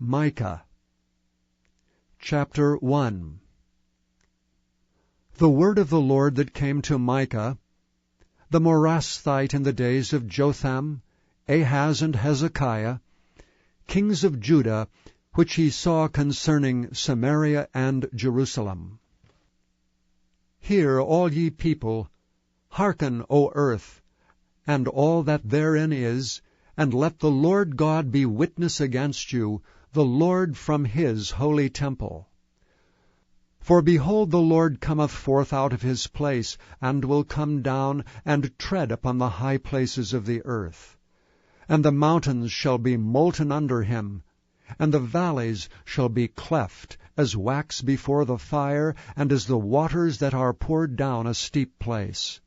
Micah Chapter 1. The word of the Lord that came to Micah, the Morasthite, in the days of Jotham, Ahaz, and Hezekiah, kings of Judah, which he saw concerning Samaria and Jerusalem. Hear, all ye people, hearken, O earth, and all that therein is, and let the Lord God be witness against you, the Lord from his holy temple. For behold, the Lord cometh forth out of his place, and will come down, and tread upon the high places of the earth. And the mountains shall be molten under him, and the valleys shall be cleft, as wax before the fire, and as the waters that are poured down a steep place.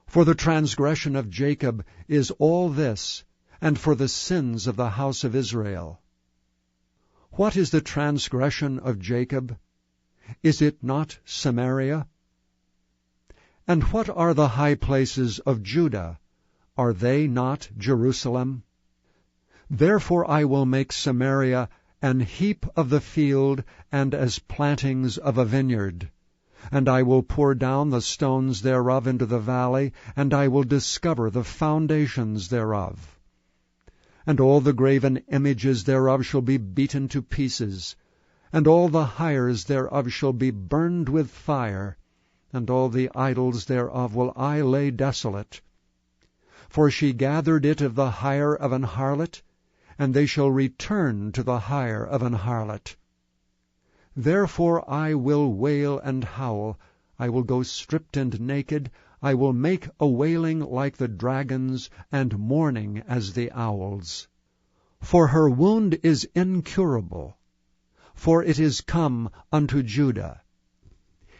For the transgression of Jacob is all this, and for the sins of the house of Israel. What is the transgression of Jacob? Is it not Samaria? And what are the high places of Judah? Are they not Jerusalem? Therefore I will make Samaria an heap of the field, and as plantings of a vineyard. And I will pour down the stones thereof into the valley, and I will discover the foundations thereof. And all the graven images thereof shall be beaten to pieces, and all the hires thereof shall be burned with fire, and all the idols thereof will I lay desolate. For she gathered it of the hire of an harlot, and they shall return to the hire of an harlot. Therefore I will wail and howl, I will go stripped and naked, I will make a wailing like the dragons, and mourning as the owls. For her wound is incurable, for it is come unto Judah.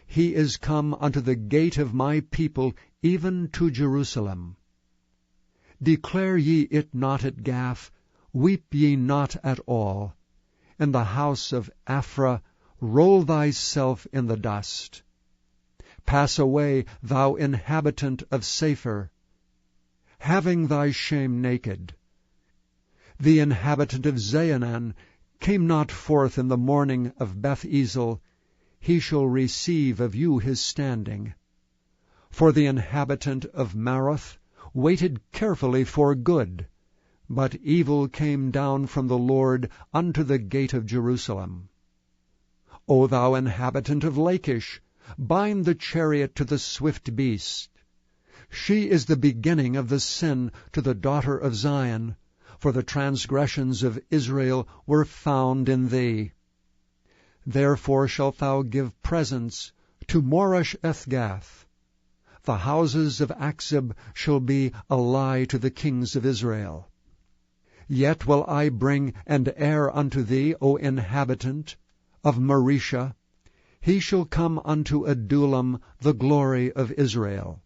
He is come unto the gate of my people, even to Jerusalem. Declare ye it not at Gath, weep ye not at all. In the house of Aphrah roll thyself in the dust. Pass away, thou inhabitant of Sapphir, having thy shame naked. The inhabitant of Zaanan came not forth in the morning of Beth-ezel, he shall receive of you his standing. For the inhabitant of Maroth waited carefully for good, but evil came down from the Lord unto the gate of Jerusalem. O thou inhabitant of Lachish, bind the chariot to the swift beast. She is the beginning of the sin to the daughter of Zion, for the transgressions of Israel were found in thee. Therefore shalt thou give presents to Moresh-ethgath. The houses of Achzib shall be a lie to the kings of Israel. Yet will I bring an heir unto thee, O inhabitant of Maresha. He shall come unto Adullam, the glory of Israel.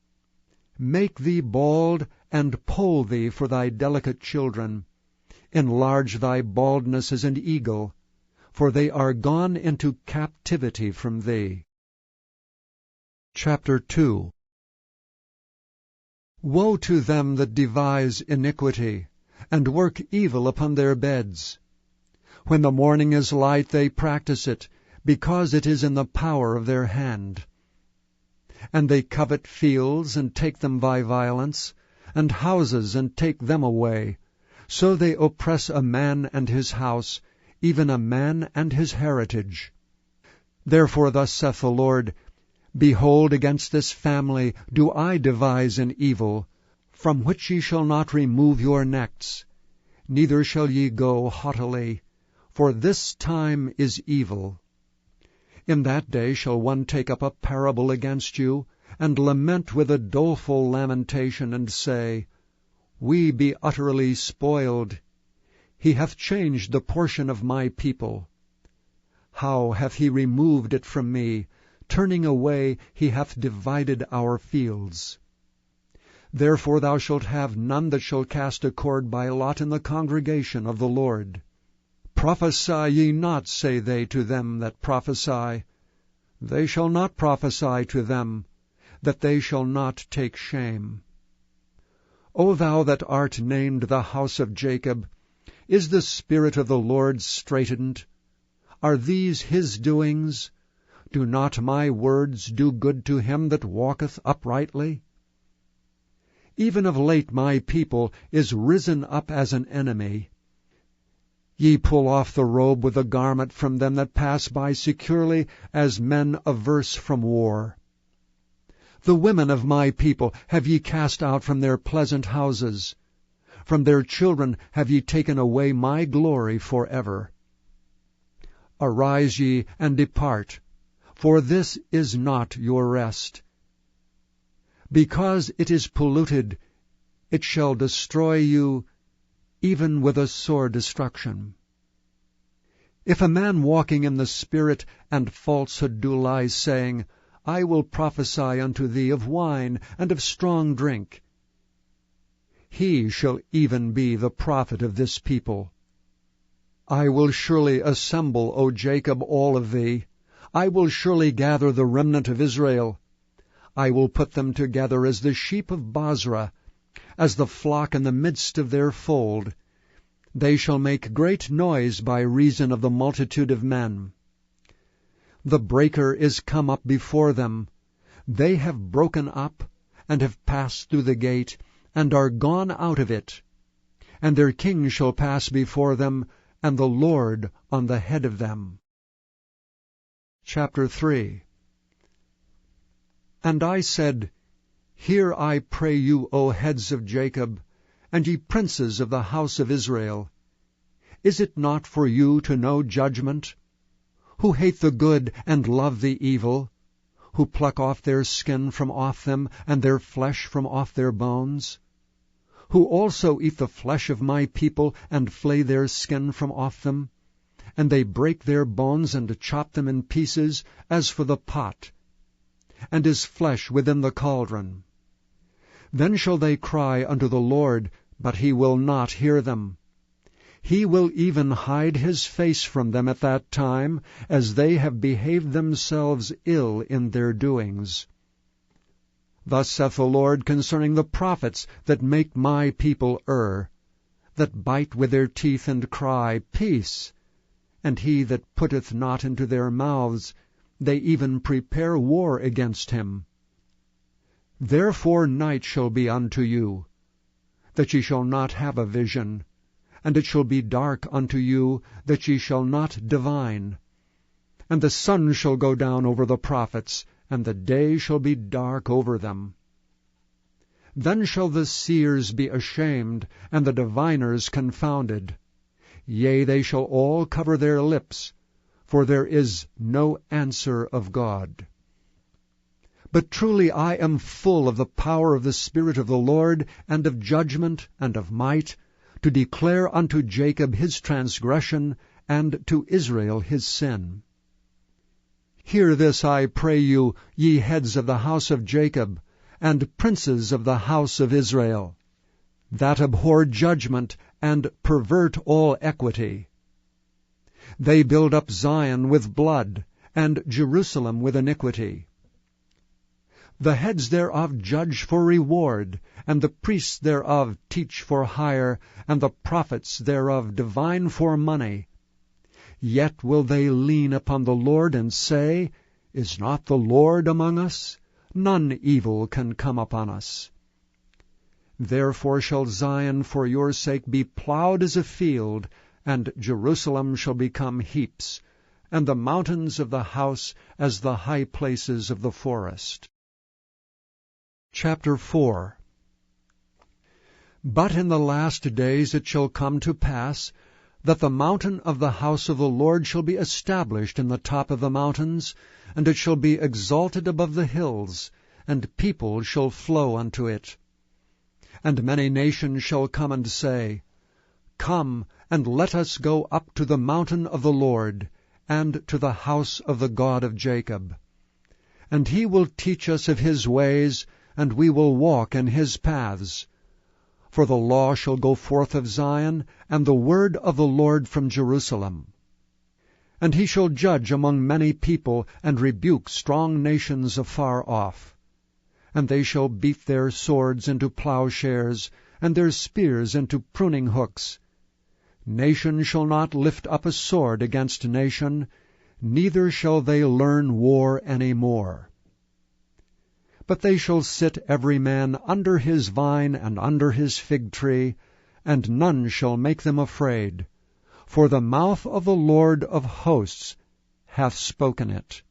Make thee bald, and poll thee for thy delicate children. Enlarge thy baldness as an eagle, for they are gone into captivity from thee. Chapter 2. Woe to them that devise iniquity, and work evil upon their beds. When the morning is light they practice it, because it is in the power of their hand. And they covet fields, and take them by violence, and houses, and take them away. So they oppress a man and his house, even a man and his heritage. Therefore thus saith the Lord, Behold, against this family do I devise an evil, from which ye shall not remove your necks, neither shall ye go haughtily, for this time is evil. In that day shall one take up a parable against you, and lament with a doleful lamentation, and say, We be utterly spoiled. He hath changed the portion of my people. How hath he removed it from me? Turning away, he hath divided our fields. Therefore thou shalt have none that shall cast a cord by lot in the congregation of the Lord. Prophesy ye not, say they to them that prophesy. They shall not prophesy to them, that they shall not take shame. O thou that art named the house of Jacob, Is the Spirit of the Lord straitened? Are these his doings? Do not my words do good to him that walketh uprightly? Even of late my people is risen up as an enemy. Ye pull off the robe with the garment from them that pass by securely, as men averse from war. The women of my people have ye cast out from their pleasant houses. From their children have ye taken away my glory forever. Arise ye, and depart, for this is not your rest. Because it is polluted, it shall destroy you, even with a sore destruction. If a man walking in the Spirit and falsehood do lie, saying, I will prophesy unto thee of wine and of strong drink, he shall even be the prophet of this people. I will surely assemble, O Jacob, all of thee. I will surely gather the remnant of Israel. I will put them together as the sheep of Bozrah, as the flock in the midst of their fold. They shall make great noise by reason of the multitude of men. The breaker is come up before them. They have broken up, and have passed through the gate, and are gone out of it. And their king shall pass before them, and the Lord on the head of them. Chapter 3. And I said, Hear, I pray you, O heads of Jacob, and ye princes of the house of Israel. Is it not for you to know judgment? Who hate the good and love the evil, who pluck off their skin from off them, and their flesh from off their bones? Who also eat the flesh of my people, and flay their skin from off them? And they break their bones, and chop them in pieces, as for the pot, and his flesh within the cauldron. Then shall they cry unto the Lord, but he will not hear them. He will even hide his face from them at that time, as they have behaved themselves ill in their doings. Thus saith the Lord concerning the prophets that make my people err, that bite with their teeth and cry, Peace! And he that putteth not into their mouths, they even prepare war against him. Therefore night shall be unto you, that ye shall not have a vision, and it shall be dark unto you, that ye shall not divine. And the sun shall go down over the prophets, and the day shall be dark over them. Then shall the seers be ashamed, and the diviners confounded. Yea, they shall all cover their lips, for there is no answer of God. But truly I am full of the power of the Spirit of the Lord, and of judgment, and of might, to declare unto Jacob his transgression, and to Israel his sin. Hear this, I pray you, ye heads of the house of Jacob, and princes of the house of Israel, that abhor judgment, and pervert all equity. They build up Zion with blood, and Jerusalem with iniquity. The heads thereof judge for reward, and the priests thereof teach for hire, and the prophets thereof divine for money. Yet will they lean upon the Lord, and say, Is not the Lord among us? None evil can come upon us. Therefore shall Zion for your sake be plowed as a field, and Jerusalem shall become heaps, and the mountains of the house as the high places of the forest. Chapter 4. But in the last days it shall come to pass, that the mountain of the house of the Lord shall be established in the top of the mountains, and it shall be exalted above the hills, and people shall flow unto it. And many nations shall come and say, Come, and let us go up to the mountain of the Lord, and to the house of the God of Jacob. And he will teach us of his ways, and we will walk in his paths. For the law shall go forth of Zion, and the word of the Lord from Jerusalem. And he shall judge among many people, and rebuke strong nations afar off. And they shall beat their swords into plowshares, and their spears into pruning hooks. Nation shall not lift up a sword against nation, neither shall they learn war any more. But they shall sit every man under his vine and under his fig tree, and none shall make them afraid, for the mouth of the Lord of hosts hath spoken it.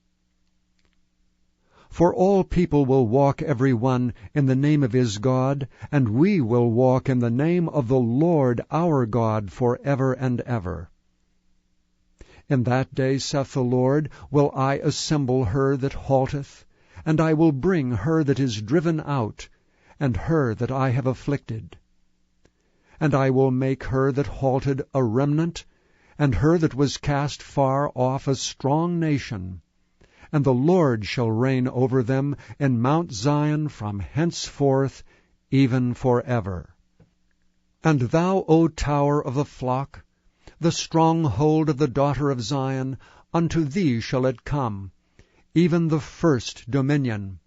For all people will walk every one in the name of his God, and we will walk in the name of the Lord our God for ever and ever. In that day, saith the Lord, will I assemble her that halteth, and I will bring her that is driven out, and her that I have afflicted. And I will make her that halted a remnant, and her that was cast far off a strong nation. And the Lord shall reign over them in Mount Zion from henceforth, even forever. And thou, O tower of the flock, the stronghold of the daughter of Zion, unto thee shall it come, even the first dominion.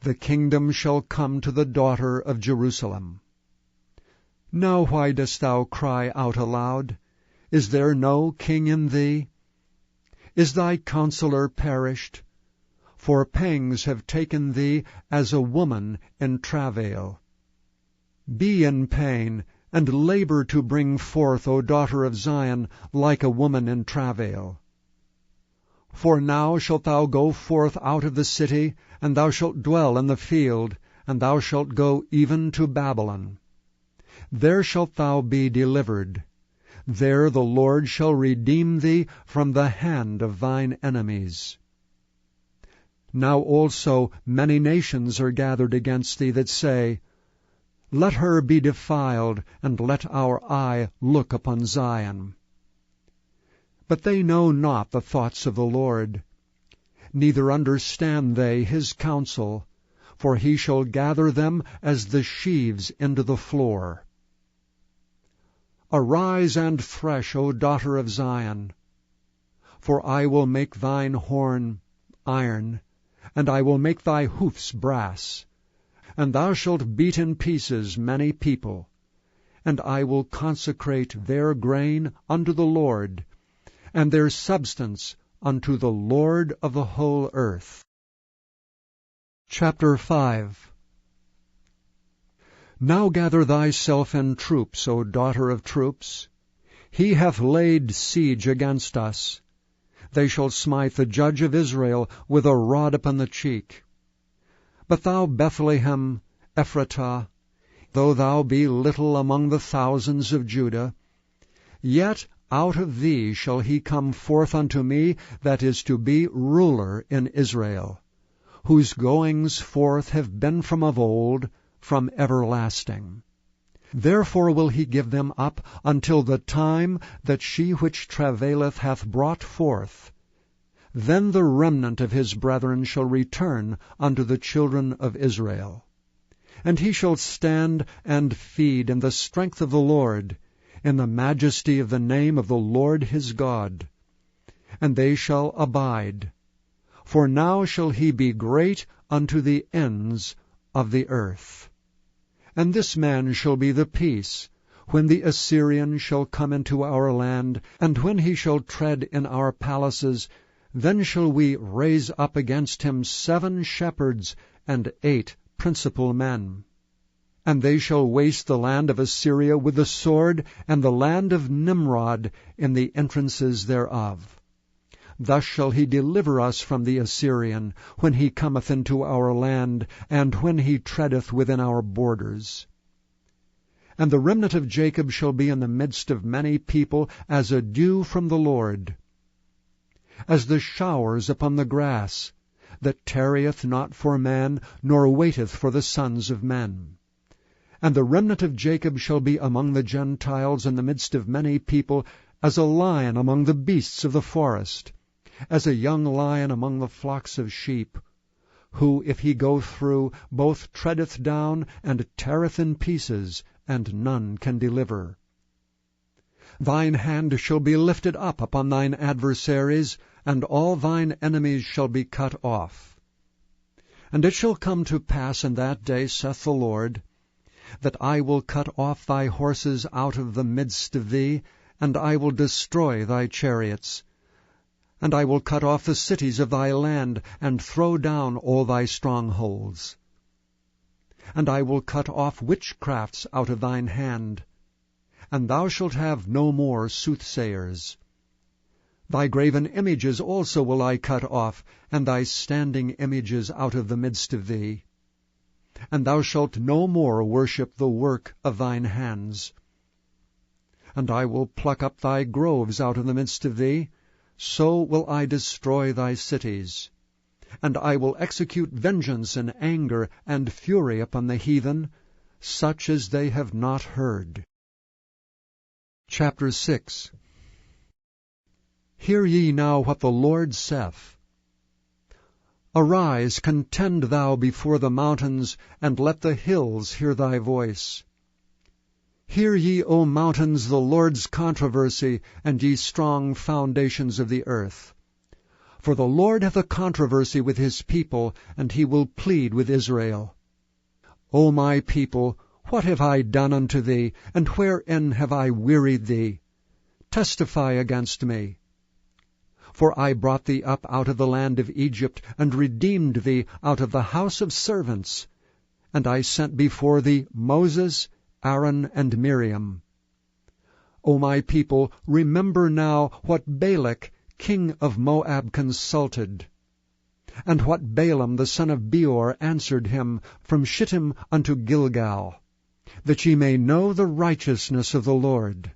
The kingdom shall come to the daughter of Jerusalem. Now why dost thou cry out aloud? Is there no king in thee? Is thy counselor perished? For pangs have taken thee as a woman in travail. Be in pain, and labor to bring forth, O daughter of Zion, like a woman in travail. For now shalt thou go forth out of the city, and thou shalt dwell in the field, and thou shalt go even to Babylon. There shalt thou be delivered. There the Lord shall redeem thee from the hand of thine enemies. Now also many nations are gathered against thee that say, Let her be defiled, and let our eye look upon Zion. But they know not the thoughts of the Lord, neither understand they his counsel, for he shall gather them as the sheaves into the floor. Arise and thresh, O daughter of Zion, for I will make thine horn iron, and I will make thy hoofs brass, and thou shalt beat in pieces many people, and I will consecrate their grain unto the Lord, and their substance unto the Lord of the whole earth. Chapter 5. Now gather thyself in troops, O daughter of troops. He hath laid siege against us. They shall smite the judge of Israel with a rod upon the cheek. But thou, Bethlehem, Ephratah, though thou be little among the thousands of Judah, yet out of thee shall he come forth unto me that is to be ruler in Israel, whose goings forth have been from of old, from everlasting. Therefore will he give them up until the time that she which travaileth hath brought forth. Then the remnant of his brethren shall return unto the children of Israel. And he shall stand and feed in the strength of the Lord, in the majesty of the name of the Lord his God. And they shall abide. For now shall he be great unto the ends of the earth. And this man shall be the peace, when the Assyrian shall come into our land, and when he shall tread in our palaces, then shall we raise up against him 7 shepherds and 8 principal men. And they shall waste the land of Assyria with the sword, and the land of Nimrod in the entrances thereof. Thus shall he deliver us from the Assyrian, when he cometh into our land, and when he treadeth within our borders. And the remnant of Jacob shall be in the midst of many people, as a dew from the Lord, as the showers upon the grass, that tarrieth not for man, nor waiteth for the sons of men. And the remnant of Jacob shall be among the Gentiles in the midst of many people, as a lion among the beasts of the forest, as a young lion among the flocks of sheep, who, if he go through, both treadeth down and teareth in pieces, and none can deliver. Thine hand shall be lifted up upon thine adversaries, and all thine enemies shall be cut off. And it shall come to pass in that day, saith the Lord, that I will cut off thy horses out of the midst of thee, and I will destroy thy chariots. And I will cut off the cities of thy land, and throw down all thy strongholds. And I will cut off witchcrafts out of thine hand, and thou shalt have no more soothsayers. Thy graven images also will I cut off, and thy standing images out of the midst of thee. And thou shalt no more worship the work of thine hands. And I will pluck up thy groves out of the midst of thee, so will I destroy thy cities. And I will execute vengeance and anger and fury upon the heathen, such as they have not heard. Chapter 6. Hear ye now what the Lord saith. Arise, contend thou before the mountains, and let the hills hear thy voice. Hear ye, O mountains, the Lord's controversy, and ye strong foundations of the earth. For the Lord hath a controversy with his people, and he will plead with Israel. O my people, what have I done unto thee, and wherein have I wearied thee? Testify against me. For I brought thee up out of the land of Egypt, and redeemed thee out of the house of servants. And I sent before thee Moses, Aaron, and Miriam. O my people, remember now what Balak, king of Moab, consulted, and what Balaam the son of Beor answered him from Shittim unto Gilgal, that ye may know the righteousness of the Lord.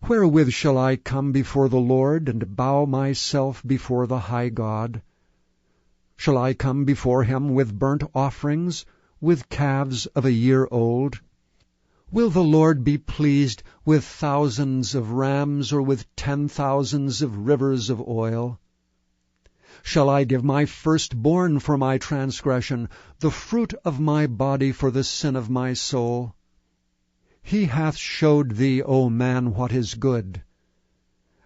Wherewith shall I come before the Lord, and bow myself before the high God? Shall I come before him with burnt offerings, with calves of a year old? Will the Lord be pleased with thousands of rams, or with 10,000s of rivers of oil? Shall I give my firstborn for my transgression, the fruit of my body for the sin of my soul? He hath showed thee, O man, what is good.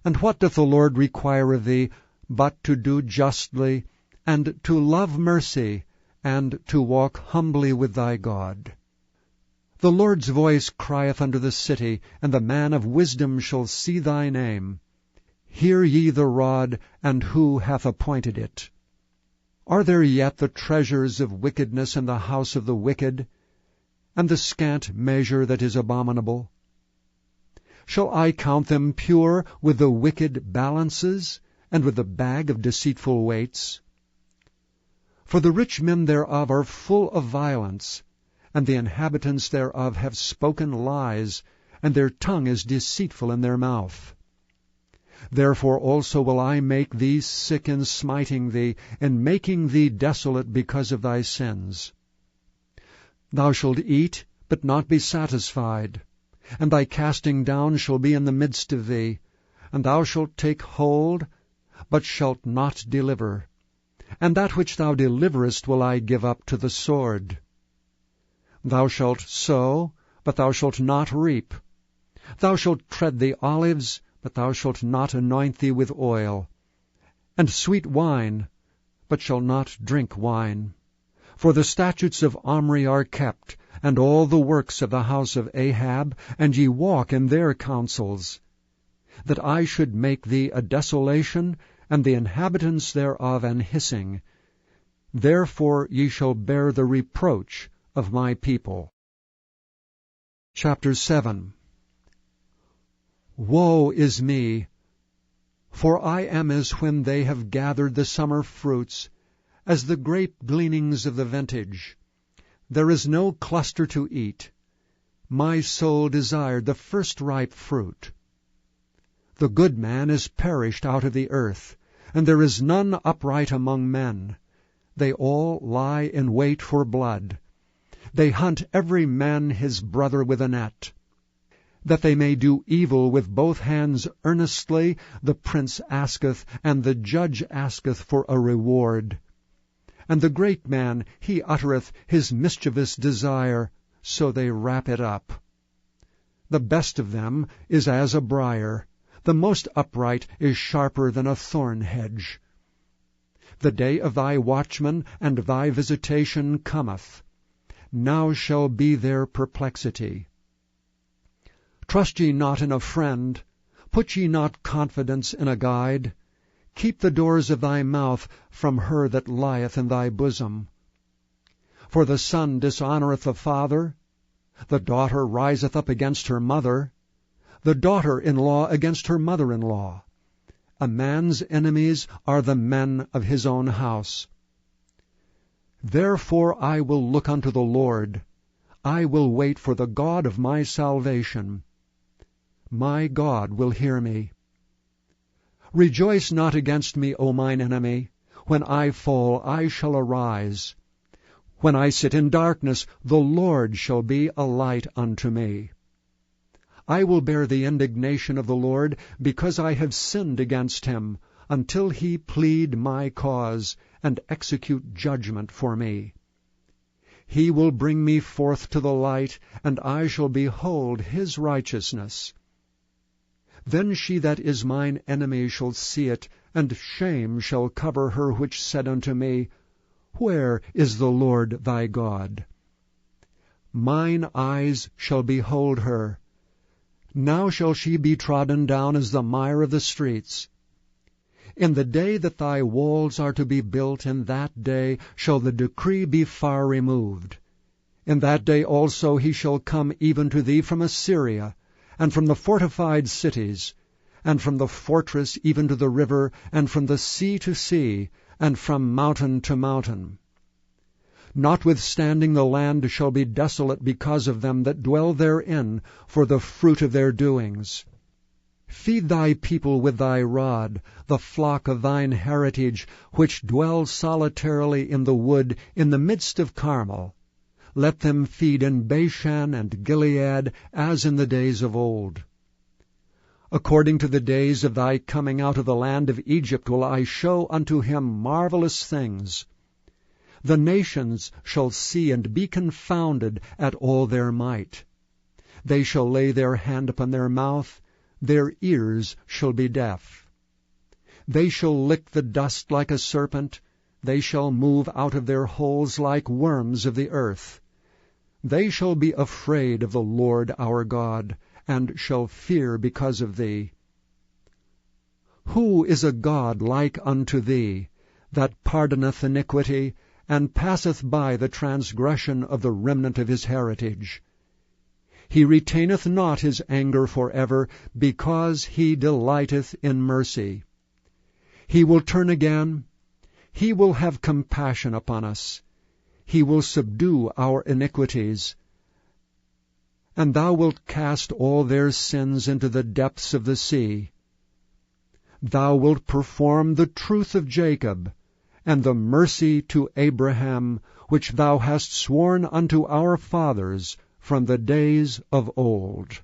And what doth the Lord require of thee, but to do justly, and to love mercy, and to walk humbly with thy God? The Lord's voice crieth unto the city, and the man of wisdom shall see thy name. Hear ye the rod, and who hath appointed it? Are there yet the treasures of wickedness in the house of the wicked, and the scant measure that is abominable? Shall I count them pure with the wicked balances, and with the bag of deceitful weights? For the rich men thereof are full of violence, and the inhabitants thereof have spoken lies, and their tongue is deceitful in their mouth. Therefore also will I make thee sick in smiting thee, and making thee desolate because of thy sins. Thou shalt eat, but not be satisfied, and thy casting down shall be in the midst of thee, and thou shalt take hold, but shalt not deliver. And that which thou deliverest will I give up to the sword. Thou shalt sow, but thou shalt not reap. Thou shalt tread the olives, but thou shalt not anoint thee with oil, and sweet wine, but shalt not drink wine. For the statutes of Omri are kept, and all the works of the house of Ahab, and ye walk in their counsels, that I should make thee a desolation, and the inhabitants thereof an hissing. Therefore ye shall bear the reproach of my people. Chapter 7. Woe is me! For I am as when they have gathered the summer fruits, as the grape gleanings of the vintage. There is no cluster to eat. My soul desired the first ripe fruit. The good man is perished out of the earth, and there is none upright among men. They all lie in wait for blood. They hunt every man his brother with a net. That they may do evil with both hands earnestly, the prince asketh, and the judge asketh for a reward. And the great man, he uttereth his mischievous desire, so they wrap it up. The best of them is as a briar, the most upright is sharper than a thorn hedge. The day of thy watchman and thy visitation cometh. Now shall be their perplexity. Trust ye not in a friend, put ye not confidence in a guide. Keep the doors of thy mouth from her that lieth in thy bosom. For the son dishonoureth the father, the daughter riseth up against her mother, the daughter-in-law against her mother-in-law. A man's enemies are the men of his own house. Therefore I will look unto the Lord, I will wait for the God of my salvation. My God will hear me. Rejoice not against me, O mine enemy. When I fall, I shall arise. When I sit in darkness, the Lord shall be a light unto me. I will bear the indignation of the Lord, because I have sinned against him, until he plead my cause, and execute judgment for me. He will bring me forth to the light, and I shall behold his righteousness. Then she that is mine enemy shall see it, and shame shall cover her which said unto me, Where is the Lord thy God? Mine eyes shall behold her. Now shall she be trodden down as the mire of the streets. In the day that thy walls are to be built, in that day shall the decree be far removed. In that day also he shall come even to thee from Assyria, and from the fortified cities, and from the fortress even to the river, and from the sea to sea, and from mountain to mountain. Notwithstanding the land shall be desolate because of them that dwell therein, for the fruit of their doings. Feed thy people with thy rod, the flock of thine heritage, which dwell solitarily in the wood, in the midst of Carmel. Let them feed in Bashan and Gilead, as in the days of old. According to the days of thy coming out of the land of Egypt will I show unto him marvelous things. The nations shall see and be confounded at all their might. They shall lay their hand upon their mouth, their ears shall be deaf. They shall lick the dust like a serpent, they shall move out of their holes like worms of the earth. They shall be afraid of the Lord our God, and shall fear because of thee. Who is a God like unto thee, that pardoneth iniquity, and passeth by the transgression of the remnant of his heritage? He retaineth not his anger forever, because he delighteth in mercy. He will turn again, he will have compassion upon us. He will subdue our iniquities. And thou wilt cast all their sins into the depths of the sea. Thou wilt perform the truth of Jacob, and the mercy to Abraham, which thou hast sworn unto our fathers from the days of old.